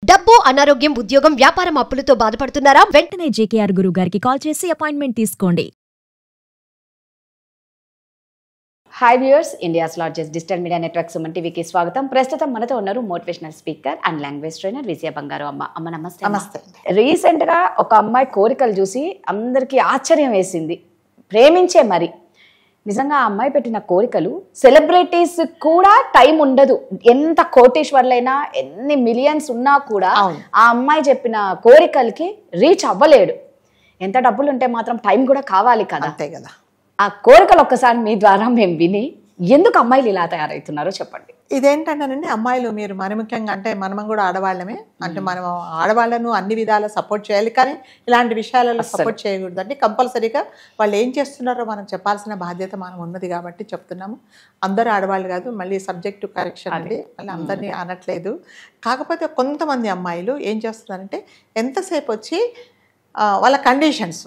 డబ్బు, అనారోగ్యం, ఉద్యోగం, వ్యాపారం అప్పులతో బాధపడుతున్నారా? వెంటనే జేకేఆర్ గురువు గారికి కాల్ చేసి అపాయింట్మెంట్ తీసుకోండి. Hi viewers, India's largest digital media network Suman టీవీకి స్వాగతం. ప్రస్తుతం మనతో ఉన్నారు motivational speaker and language trainer Vijaya Bangaru Amma. అమ్మ నమస్తే. నమస్తే. రీసెంట్ గా ఒక అమ్మాయి కోరికలు చూసి అందరికీ ఆశ్చర్యం వేసింది, ప్రేమించే మరి. నిజంగా ఆ అమ్మాయి పెట్టిన కోరికలు సెలబ్రిటీస్ కూడా టైం ఉండదు. ఎంత కోటీశ్వర్లైనా ఎన్ని మిలియన్స్ ఉన్నా కూడా ఆ అమ్మాయి చెప్పిన కోరికలకి రీచ్ అవ్వలేడు. ఎంత డబ్బులు ఉంటే మాత్రం టైం కూడా కావాలి కదా. అంతే కదా. ఆ కోరికలు ఒక్కసారి మీ ద్వారా మేము విని ఎందుకు అమ్మాయిలు ఇలా తయారవుతున్నారో చెప్పండి. ఇదేంటంటేనండి, అమ్మాయిలు మీరు మరి ముఖ్యంగా అంటే మనం కూడా ఆడవాళ్ళమే, అంటే మనం ఆడవాళ్ళను అన్ని విధాలా సపోర్ట్ చేయాలి, కానీ ఇలాంటి విషయాలలో సపోర్ట్ చేయకూడదు. అంటే కంపల్సరీగా వాళ్ళు ఏం చేస్తున్నారో మనం చెప్పాల్సిన బాధ్యత మనం ఉన్నది కాబట్టి చెప్తున్నాము. అందరూ ఆడవాళ్ళు కాదు, మళ్ళీ సబ్జెక్ట్ కరెక్షన్ అండి, మళ్ళీ అందరినీ అనట్లేదు. కాకపోతే కొంతమంది అమ్మాయిలు ఏం చేస్తున్నారంటే ఎంతసేపు వచ్చి వాళ్ళ కండిషన్స్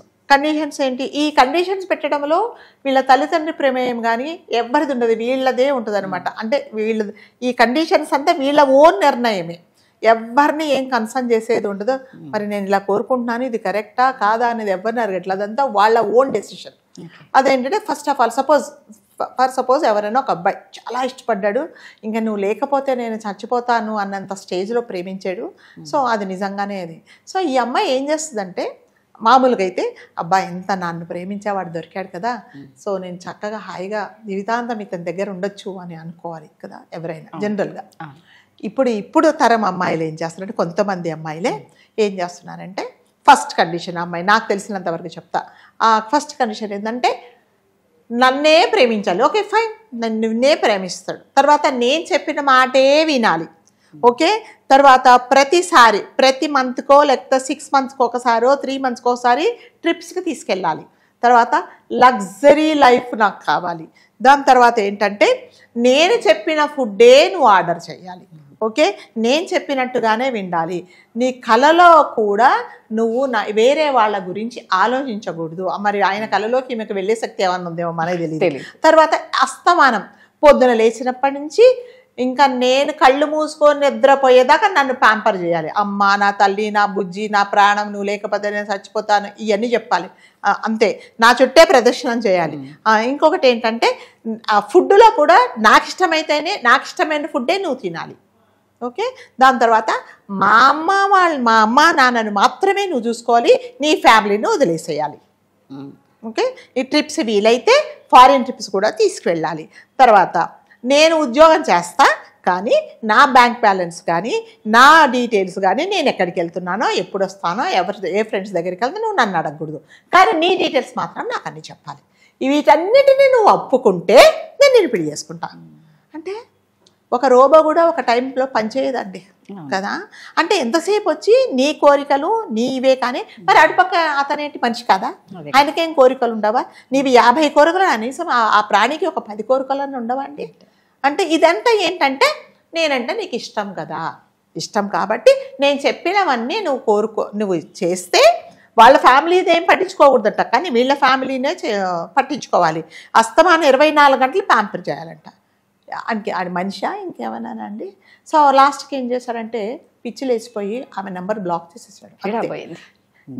ఏంటి, ఈ కండిషన్స్ పెట్టడంలో వీళ్ళ తల్లిదండ్రి ప్రమేయం కానీ ఎవరిది ఉండదు, వీళ్ళదే ఉంటుంది అనమాట. అంటే ఈ కండిషన్స్ అంతా వీళ్ళ ఓన్ నిర్ణయమే, ఎవరిని ఏం కన్సర్న్ చేసేది ఉండదు. మరి నేను ఇలా కోరుకుంటున్నాను, ఇది కరెక్టా కాదా అనేది ఎవరిని అడగట్లేదు, అదంతా వాళ్ళ ఓన్ డెసిషన్. అదేంటంటే ఫస్ట్ ఆఫ్ ఆల్ సపోజ్ ఎవరైనా ఒక అబ్బాయి చాలా ఇష్టపడ్డాడు, ఇంకా నువ్వు లేకపోతే నేను చచ్చిపోతాను అన్నంత స్టేజ్లో ప్రేమించాడు. సో అది నిజంగానే అది. సో ఈ అమ్మాయి ఏం చేస్తుందంటే, మామూలుగా అయితే అబ్బాయి ఎంత నన్ను ప్రేమించేవాడు దొరికాడు కదా, సో నేను చక్కగా హాయిగా జీవితాంతం ఇతని దగ్గర ఉండొచ్చు అని అనుకోవాలి కదా ఎవరైనా జనరల్గా. ఇప్పుడు తరం అమ్మాయిలు ఏం చేస్తున్నారంటే, కొంతమంది అమ్మాయిలే ఏం చేస్తున్నారంటే, ఫస్ట్ కండిషన్ అమ్మాయి నాకు తెలిసినంతవరకు చెప్తా. ఆ ఫస్ట్ కండిషన్ ఏంటంటే నన్నే ప్రేమించాలి. ఓకే ఫైన్, నన్నే ప్రేమిస్తాడు. తర్వాత నేను చెప్పిన మాటే వినాలి. ఓకే, తర్వాత ప్రతిసారి ప్రతి మంత్కో లేకపోతే 6 మంత్స్కి ఒకసారో 3 మంత్స్కి ఒకసారి ట్రిప్స్కి తీసుకెళ్ళాలి. తర్వాత లగ్జరీ లైఫ్ నాకు కావాలి. దాని తర్వాత ఏంటంటే నేను చెప్పిన ఫుడ్డే నువ్వు ఆర్డర్ చేయాలి. ఓకే, నేను చెప్పినట్టుగానే వినాలి. నీ కలలో కూడా నువ్వు వేరే వాళ్ళ గురించి ఆలోచించకూడదు. మరి ఆయన కలలోకి ఈమెకు వెళ్ళే శక్తి ఏమన్నా ఉందేమో మనకి తెలియదు. తర్వాత అస్తమానం పొద్దున లేచినప్పటి నుంచి ఇంకా నేను కళ్ళు మూసుకొని నిద్రపోయేదాకా నన్ను ప్యాంపర్ చేయాలి. అమ్మ, నా తల్లి, నా బుజ్జి, నా ప్రాణం, నువ్వు లేకపోతే నేను చచ్చిపోతాను, ఇవన్నీ చెప్పాలి. అంతే, నా చుట్టే ప్రదర్శనం చేయాలి. ఇంకొకటి ఏంటంటే ఆ ఫుడ్లో కూడా నాకు ఇష్టమైన ఫుడ్డే నువ్వు తినాలి. ఓకే, దాని తర్వాత మా అమ్మ నాన్నను మాత్రమే నువ్వు చూసుకోవాలి, నీ ఫ్యామిలీని వదిలేసేయాలి. ఓకే, ఈ ట్రిప్స్ వీలైతే ఫారిన్ ట్రిప్స్ కూడా తీసుకువెళ్ళాలి. తర్వాత నేను ఉద్యోగం చేస్తా, కానీ నా బ్యాంక్ బ్యాలెన్స్ కానీ నా డీటెయిల్స్ కానీ నేను ఎక్కడికి వెళ్తున్నానో, ఎప్పుడు వస్తానో, ఏ ఫ్రెండ్స్ దగ్గరికి వెళ్తా నువ్వు నన్ను అడగకూడదు, కానీ నీ డీటెయిల్స్ మాత్రం నాకు అన్నీ చెప్పాలి. వీటన్నిటినీ నువ్వు ఒప్పుకుంటే నేను పెళ్లి చేసుకుంటాను. అంటే ఒక రోబో కూడా ఒక టైంలో పనిచేయదండి కదా. అంటే ఎంతసేపు వచ్చి నీ కోరికలు నీవే, కానీ మరి అటుపక్క అతనేంటి మనిషి కదా, ఆయనకేం కోరికలు ఉండవా? నీవి 50 కోరికలు, కనీసం ఆ ప్రాణికి ఒక 10 కోరికలను ఉండవా అండి? అంటే ఇదంతా ఏంటంటే నేనంటే నీకు ఇష్టం కదా, ఇష్టం కాబట్టి నేను చెప్పినవన్నీ నువ్వు చేస్తే వాళ్ళ ఫ్యామిలీది ఏం పట్టించుకోకూడదట, కానీ వీళ్ళ ఫ్యామిలీనే పట్టించుకోవాలి. అస్తమానం 24 గంటలు ప్యాంపర్ చేయాలంట. అది మనిషా ఇంకేమన్నానండి. సో లాస్ట్కి ఏం చేశాడంటే పిచ్చి లేచిపోయి ఆమె నెంబర్ బ్లాక్ చేసేసాడు.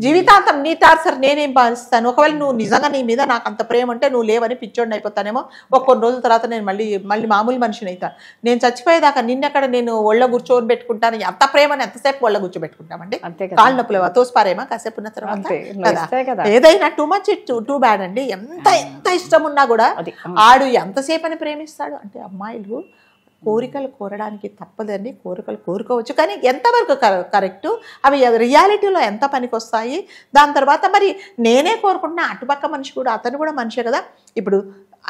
జీవితాంతం నీ టార్చర్ నేనేం భావిస్తాను. ఒకవేళ నువ్వు నిజంగా నీ మీద నాకు అంత ప్రేమ ఉంటే నువ్వు లేవని పిచ్చోడిని అయిపోతానేమో. కొన్ని రోజుల తర్వాత నేను మళ్ళీ మామూలు మనిషిని అవుతాను. నేను చచ్చిపోయేదాకా నిన్నెక్కడ నేను ఒళ్ళ కూర్చోని పెట్టుకుంటాను. ఎంత ప్రేమని ఎంతసేపు ఒళ్ళ కూర్చోబెట్టుకుంటామండి? కాళ్ళు నొప్పులు తోసిపారేమా కాసేపు ఉన్న తర్వాత కదా. ఏదైనా టూ మచ్ టూ బ్యాడ్ అండి. ఎంత ఇష్టం ఉన్నా కూడా ఆడు ఎంతసేపు అని ప్రేమిస్తాడు అంటే, అమ్మాయిలు కోరికలు కోరడానికి తప్పదండి, కోరికలు కోరుకోవచ్చు, కానీ ఎంతవరకు కరెక్టు, అవి రియాలిటీలో ఎంత పనికి వస్తాయి. దాని తర్వాత మరి నేనే కోరుకుంటున్నా, అటుపక్క మనిషి కూడా, అతను కూడా మనిషే కదా. ఇప్పుడు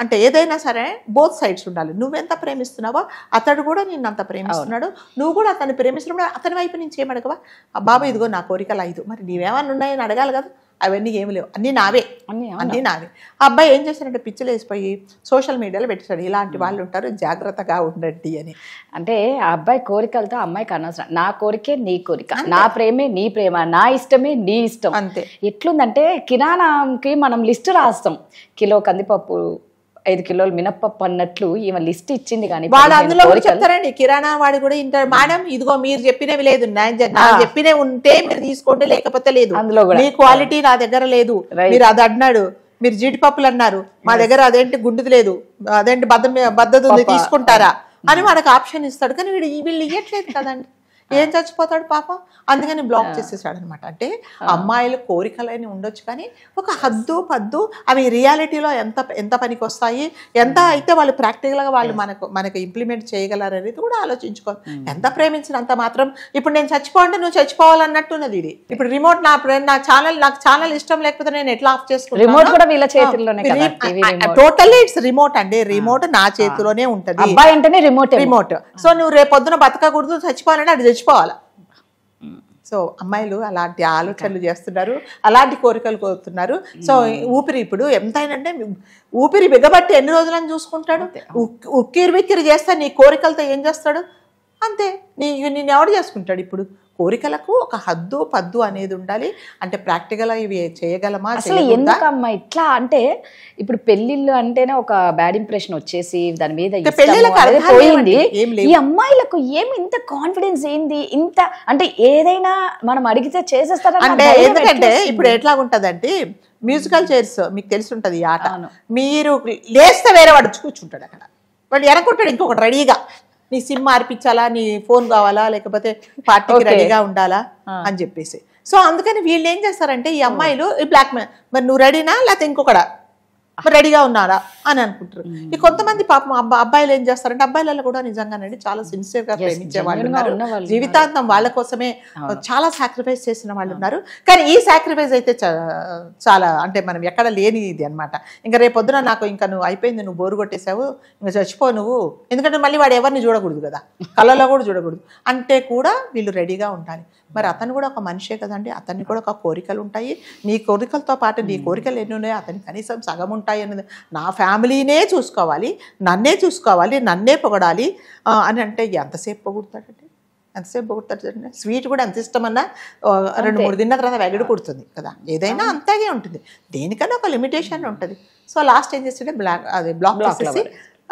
అంటే ఏదైనా సరే బోత్ సైడ్స్ ఉండాలి. నువ్వెంత ప్రేమిస్తున్నావో అతడు కూడా నిన్ను అంత ప్రేమిస్తున్నాడు, నువ్వు కూడా అతన్ని ప్రేమిస్తున్నప్పుడు అతని వైపు నుంచి ఏమడగవా? బాబా ఇదిగో నా కోరికలు 5, మరి నీవేమన్నా ఉన్నాయని అడగాలి కదా. అవన్నీ ఏమి లేవు, అన్నీ నావే. ఆ అబ్బాయి ఏం చేశారంటే పిచ్చిలు వేసిపోయి సోషల్ మీడియాలో పెట్టాడు, ఇలాంటి వాళ్ళు ఉంటారు జాగ్రత్తగా ఉండండి అని. అంటే ఆ అబ్బాయి కోరికలతో అమ్మాయికి అనవసరం. నా కోరికే నీ కోరిక, నా ప్రేమే నీ ప్రేమ, నా ఇష్టమే నీ ఇష్టం. అంతే. ఎట్లుందంటే కిరాణాకి మనం లిస్టు రాస్తాం, కిలో కందిపప్పు 5 కిలోలు మినప్పప్పు అన్నట్లు ఈమె లిస్ట్ ఇచ్చింది కానీ వాళ్ళు అందులో కూడా చెప్తారండి, కిరాణా వాడు కూడా ఇంటర్ మేడం ఇదిగో మీరు చెప్పినవి లేదు, నాకు చెప్పినవి ఉంటే మీరు తీసుకోండి, లేకపోతే లేదు, అందులో కూడా మీ క్వాలిటీ నా దగ్గర లేదు, మీరు అది అన్నాడు, మీరు జీడిపప్పులు అన్నారు, మా దగ్గర అదేంటి గుండుది లేదు, అదేంటి బద్దది ఉంది, తీసుకుంటారా అని మనకు ఆప్షన్ ఇస్తాడు. కానీ వీళ్ళు ఇవ్వట్లేదు కదండి, ఏం చచ్చిపోతాడు పాపం. అందుకని బ్లాక్ చేసేసాడు అనమాట. అంటే అమ్మాయిల కోరికలని ఉండొచ్చు కానీ ఒక హద్దు పద్దు అవి రియాలిటీలో ఎంత పనికి వస్తాయి, ఎంత అయితే వాళ్ళు ప్రాక్టికల్గా వాళ్ళు మనకు ఇంప్లిమెంట్ చేయగలరు అనేది కూడా ఆలోచించుకోవాలి. ఎంత ప్రేమించినంత మాత్రం ఇప్పుడు నేను చచ్చిపోంటే నువ్వు చచ్చిపోవాలన్నట్టున్నది ఇది. ఇప్పుడు రిమోట్ నాకు ఛానల్ ఇష్టం లేకపోతే నేను ఎట్లా ఆఫ్ చేసుకుంటాను, రిమోట్ కూడా వీళ్ళ చేతిలోనే, టోటల్లీ ఇట్స్ రిమోట్ అండి, రిమోట్ నా చేతిలోనే ఉంటది, అబ్బాయి అంటేనే రిమోట్. సో నువ్వు రేపొద్దున బతకకూడదు, చచ్చిపోవాలంటే అది చచ్చిపోవాలి. సో అమ్మాయిలు అలాంటి ఆలోచనలు చేస్తున్నారు, అలాంటి కోరికలు కోరుతున్నారు. సో ఊపిరి ఇప్పుడు ఎంతైనంటే ఊపిరి బిగబట్టి ఎన్ని రోజులని చూసుకుంటాడు, ఉక్కిరి బిక్కిరి చేస్తే నీ కోరికలతో ఏం చేస్తాడు, అంతే నేను ఎవడు చేసుకుంటాడు. ఇప్పుడు కోరికలకు ఒక హద్దు పద్దు అనేది ఉండాలి. అంటే ప్రాక్టికల్గా ఇవి చేయగలమా? అసలు ఎందుకమ్మా ఇట్లా అంటే ఇప్పుడు పెళ్లిళ్ళు అంటేనే ఒక బ్యాడ్ ఇంప్రెషన్ వచ్చేసి దాని మీద పోయింది. ఈ అమ్మాయిలకు ఏమి ఇంత కాన్ఫిడెన్స్ ఏంది, ఇంత అంటే ఏదైనా మనం అడిగితే చేసేస్తారా అంటే? ఎందుకంటే ఇప్పుడు ఎట్లా ఉంటదంటే మ్యూజికల్ చైర్స్ మీకు తెలిసి ఉంటది ఈ ఆట, మీరు లేస్తే వేరే వాడు కూర్చుంటాడు అక్కడ, వాడు ఎనకుంటాడు ఇంకొకటి రెడీగా, నీ సిమ్ మార్పించాలా, నీ ఫోన్ కావాలా, లేకపోతే పార్టీకి రెడీగా ఉండాలా అని చెప్పేసి. సో అందుకని వీళ్ళు ఏం చేస్తారంటే ఈ అమ్మాయిలు ఈ బ్లాక్ మెయిల్, మరి నువ్వు రెడీనా లేకపోతే ఇంకొకడా రెడీగా ఉన్నారా అని అనుకుంటారు. ఈ కొంతమంది పాపం అబ్బాయిలు ఏం చేస్తారంటే అబ్బాయిలలో కూడా నిజంగానండి చాలా సిన్సియర్ గా ప్రేమించే వాళ్ళు ఉన్నారు, జీవితాంతం వాళ్ళ కోసమే చాలా సాక్రిఫైస్ చేసిన వాళ్ళు ఉన్నారు. కానీ ఈ సాక్రిఫైస్ అయితే చాలా అంటే మనం ఎక్కడ లేని ఇది అనమాట. ఇంకా రేపొద్దున నాకు ఇంకా నువ్వు అయిపోయింది, నువ్వు బోరు కొట్టేసావు, ఇంకా చచ్చిపో నువ్వు, ఎందుకంటే మళ్ళీ వాడు ఎవరిని చూడకూడదు కదా, కళ్ళలో కూడా చూడకూడదు అంటే కూడా వీళ్ళు రెడీగా ఉండాలి. మరి అతను కూడా ఒక మనిషే కదండి, అతన్ని కూడా ఒక కోరికలు ఉంటాయి. నీ కోరికలతో పాటు నీ కోరికలు ఎన్ని ఉన్నాయో అతనికి కనీసం సగం ఉంటాయి అనేది. నా ఫ్యామిలీనే చూసుకోవాలి, నన్నే చూసుకోవాలి, నన్నే పొగడాలి అని అంటే ఎంతసేపు పొగుడతాడండి, ఎంతసేపు పొగుడతాడు. స్వీట్ కూడా ఎంత ఇష్టమన్నా 2-3 తిన్న తర్వాత వెగడి పుడుతుంది కదా, ఏదైనా అంతాగే ఉంటుంది, దేనికన్నా ఒక లిమిటేషన్ ఉంటుంది. సో లాస్ట్ ఏం చేస్తుంటే బ్లాక్ చేసేసి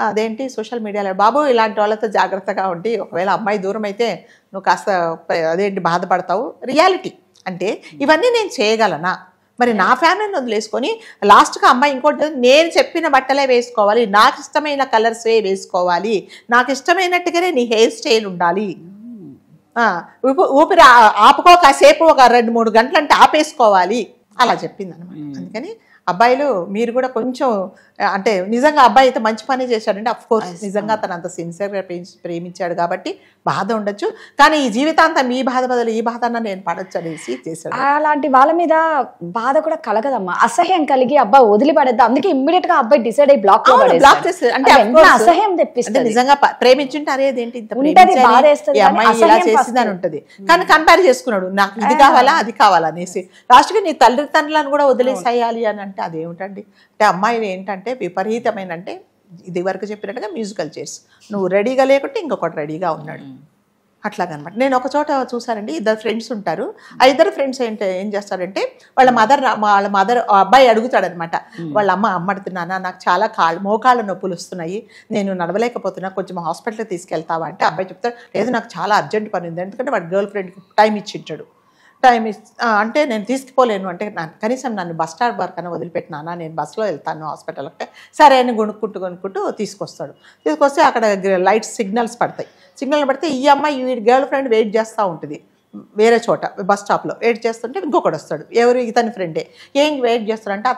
అదేంటి సోషల్ మీడియాలో బాబు ఇలాంటి వాళ్ళతో జాగ్రత్తగా ఉండి, ఒకవేళ అమ్మాయి దూరం అయితే నువ్వు కాస్త అదేంటి బాధపడతావు. రియాలిటీ అంటే ఇవన్నీ నేను చేయగలనా, మరి నా ఫ్యామిలీని వదిలేసుకొని లాస్ట్గా అమ్మాయి ఇంకోటి నేను చెప్పిన బట్టలే వేసుకోవాలి, నాకు ఇష్టమైన కలర్సే వేసుకోవాలి, నాకు ఇష్టమైనట్టుగానే నీ హెయిర్ స్టైల్ ఉండాలి, ఊపిరి ఆపుకో కాసేపు ఒక 2-3 గంటలు అంటే ఆపేసుకోవాలి అలా చెప్పింది అనమాట. అందుకని అబ్బాయిలు మీరు కూడా కొంచెం అంటే నిజంగా అబ్బాయి అయితే మంచి పని చేశాడంటే అఫ్ కోర్స్ నిజంగా తను అంత సిన్సియర్గా ప్రేమించాడు కాబట్టి బాధ ఉండొచ్చు, కానీ ఈ జీవితాంతం ఈ బాధ బదులు ఈ బాధ నేను పడొచ్చు అనేసి చేశాడు. అలాంటి వాళ్ళ మీద బాధ కూడా కలగదమ్మా, అసహ్యం కలిగి అబ్బాయి వదిలిపడేద్దాం, అందుకే ఇమ్మీడియట్ గా అబ్బాయి డిసైడ్ అయ్యి బ్లాక్ చేస్తారు. అంటే అసహ్యం తెప్పిస్తుంది, నిజంగా ప్రేమించుంటే అరేదేంటి ఈ అమ్మాయి ఇలా చేసిందని ఉంటది, కానీ కంపేర్ చేసుకున్నాడు నాకు ఇది కావాలా అది కావాలా అనేసి. లాస్ట్గా నీ తల్లిదండ్రులను కూడా వదిలేసేయాలి అని అంటే అదేమిటండి. అంటే అమ్మాయిలు ఏంటంటే విపరీతమైన అంటే ఇది వరకు చెప్పినట్టుగా మ్యూజికల్ చైర్స్, నువ్వు రెడీగా లేకుంటే ఇంకొకటి రెడీగా ఉన్నాడు అట్లాగనమాట. నేను ఒక చోట చూసానండి, 2 ఫ్రెండ్స్ ఉంటారు. ఆ 2 ఫ్రెండ్స్ ఏం చేస్తారంటే వాళ్ళ మదర్ అబ్బాయి అడుగుతాడనమాట, వాళ్ళ అమ్మడుతున్నానా నాకు చాలా మోకాళ్ళ నొప్పులు వస్తున్నాయి, నేను నడవలేకపోతున్నా, కొంచెం హాస్పిటల్కి తీసుకెళ్తావా అంటే అబ్బాయి చెప్తాడు లేదు నాకు చాలా అర్జెంట్ పని ఉంది, ఎందుకంటే వాడు గర్ల్ ఫ్రెండ్కి టైం ఇచ్చింటాడు. అంటే నేను తీసుకుపోలేను అంటే కనీసం నన్ను బస్ స్టాప్ వరకన్నా వదిలిపెట్టినానా, నేను బస్సులో వెళ్తాను హాస్పిటల్ అంటే సరే అని కొనుక్కుంటూ తీసుకొస్తాడు. తీసుకొస్తే అక్కడ లైట్స్ సిగ్నల్స్ పడతాయి, సిగ్నల్ పడితే ఈ అమ్మాయి వీడి గర్ల్ ఫ్రెండ్ వెయిట్ చేస్తూ ఉంటుంది వేరే చోట బస్ స్టాప్లో. వెయిట్ చేస్తుంటే ఇంకొకటి వస్తాడు, ఎవరు ఇతని ఫ్రెండే. ఏం వెయిట్ చేస్తాడంటే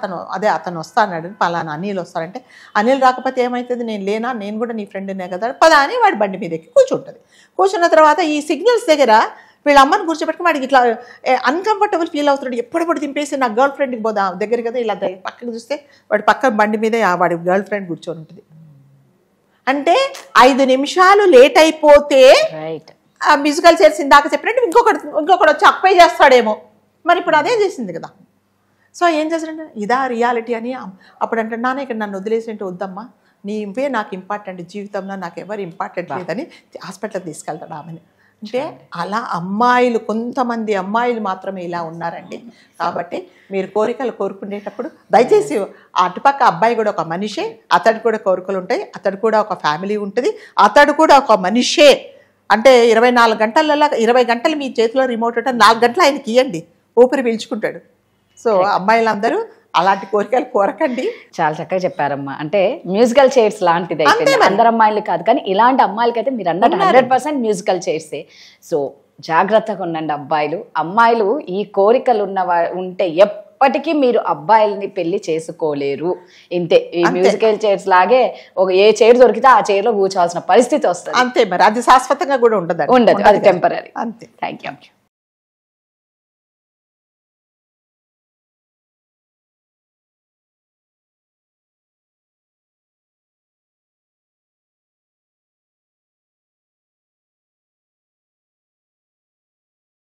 అతను వస్తాడు, పలానా అనిల్ వస్తాడంటే అనిల్ రాకపోతే ఏమవుతుంది, నేను లేనా, నేను కూడా నీ ఫ్రెండ్నే కదా పదా అని వాడి బండి మీద ఎక్కి కూర్చుంటుంది. కూర్చున్న తర్వాత ఈ సిగ్నల్స్ దగ్గర వీళ్ళ అమ్మని కూర్చోబెట్టుకుని వాడికి ఇట్లా అన్కంఫర్టబుల్ ఫీల్ అవుతున్నాడు, ఎప్పుడప్పుడు దింపేసి నా గర్ల్ ఫ్రెండ్కి పోదా దగ్గర కదా, ఇలా పక్కకి చూస్తే వాడి పక్క బండి మీద వాడి గర్ల్ ఫ్రెండ్ కూర్చొని ఉంటుంది. అంటే 5 నిమిషాలు లేట్ అయిపోతే మ్యూజికల్ చైర్స్ ఇందాక చెప్పినట్టు ఇంకొకటి వచ్చి అప్పై చేస్తాడేమో, మరి ఇప్పుడు అదే చేసింది కదా. సో ఏం చేస్తాడంటే ఇదా రియాలిటీ అని అప్పుడు అంటే నాన్న ఇక్కడ నన్ను వదిలేసింటే వద్దమ్మా, నీవే నాకు ఇంపార్టెంట్, జీవితంలో నాకు ఎవరు ఇంపార్టెంట్ లేదని హాస్పిటల్కి తీసుకెళ్తాడు ఆమెని. అంటే అలా అమ్మాయిలు, కొంతమంది అమ్మాయిలు మాత్రమే ఇలా ఉన్నారండి. కాబట్టి మీరు కోరికలు కోరుకునేటప్పుడు దయచేసి అటుపక్క అబ్బాయి కూడా ఒక మనిషే, అతడు కూడా కోరికలు ఉంటాయి, అతడు కూడా ఒక ఫ్యామిలీ ఉంటుంది, అతడు కూడా ఒక మనిషే. అంటే 24 గంటలలో 20 గంటలు మీ చేతిలో రిమోట్ ఉంటే 4 గంటలు ఆయనకి ఇవ్వండి, ఊపిరి పీల్చుకుంటాడు. సో అమ్మాయిలందరూ అలాంటి కోరికలు కోరకండి. చాలా చక్కగా చెప్పారమ్మా. అంటే మ్యూజికల్ చైర్స్ లాంటిది అయితే అందరు అమ్మాయిలు కాదు, కానీ ఇలాంటి అమ్మాయిలకైతే మీరు అన్నట్టు 100% మ్యూజికల్ చైర్సే. సో జాగ్రత్తగా ఉండండి అబ్బాయిలు. అమ్మాయిలు ఈ కోరికలు ఉంటే ఎప్పటికీ మీరు అబ్బాయిలని పెళ్లి చేసుకోలేరు. ఇంతే, ఈ మ్యూజికల్ చైర్స్ లాగే ఏ చైర్ దొరికితే ఆ చైర్ లో కూర్చోవాల్సిన పరిస్థితి వస్తుంది. అంతే, మరి అది శాశ్వతంగా కూడా ఉండదు, అది టెంపరీ. అంతే. Thank you.